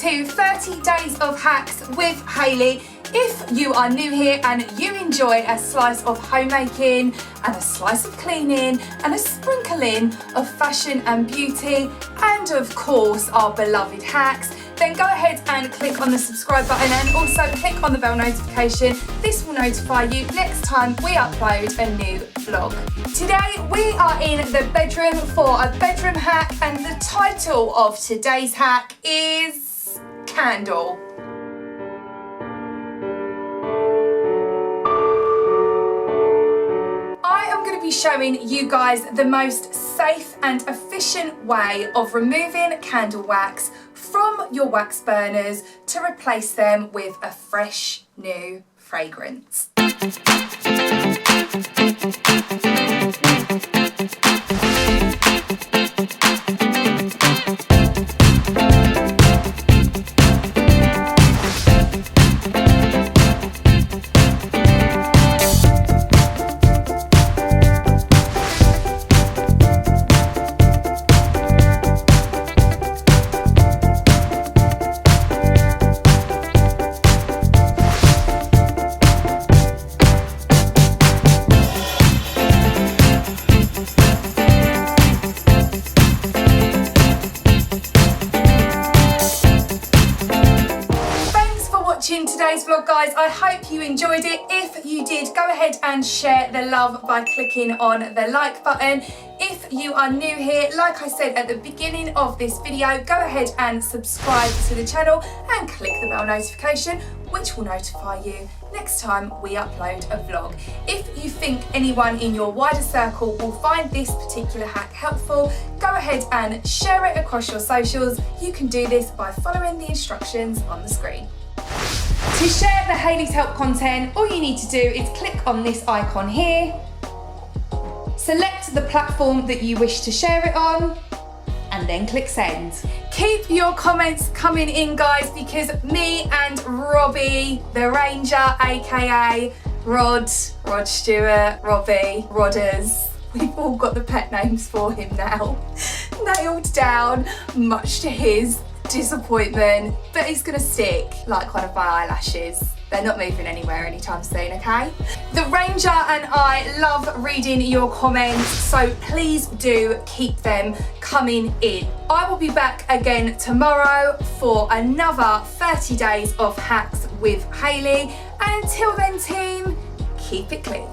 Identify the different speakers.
Speaker 1: to 30 Days of Hacks with Hayley. If you are new here and you enjoy a slice of homemaking and a slice of cleaning and a sprinkling of fashion and beauty and of course our beloved hacks, then go ahead and click on the subscribe button and also click on the bell notification. This will notify you next time we upload a new vlog. Today we are in the bedroom for a bedroom hack, and the title of today's hack is Candle. Be showing you guys the most safe and efficient way of removing candle wax from your wax burners to replace them with a fresh new fragrance. Today's vlog, guys. I hope you enjoyed it. If you did, go ahead and share the love by clicking on the like button. If you are new here, like I said at the beginning of this video, go ahead and subscribe to the channel and click the bell notification, which will notify you next time we upload a vlog. If you think anyone in your wider circle will find this particular hack helpful, go ahead and share it across your socials. You can do this by following the instructions on the screen. To share the Hayleys Help content, all you need to do is click on this icon here, select the platform that you wish to share it on, and then click send. Keep your comments coming in, guys, because me and Robbie, the Ranger, aka Rod Stewart, Robbie, Rodders, we've all got the pet names for him now, nailed down, much to his disappointment, but it's gonna stick like one of my eyelashes. They're not moving anywhere anytime soon, okay? The Ranger and I love reading your comments, so please do keep them coming in. I will be back again tomorrow for another 30 Days of Hacks with Hayley, and until then, team, keep it clean.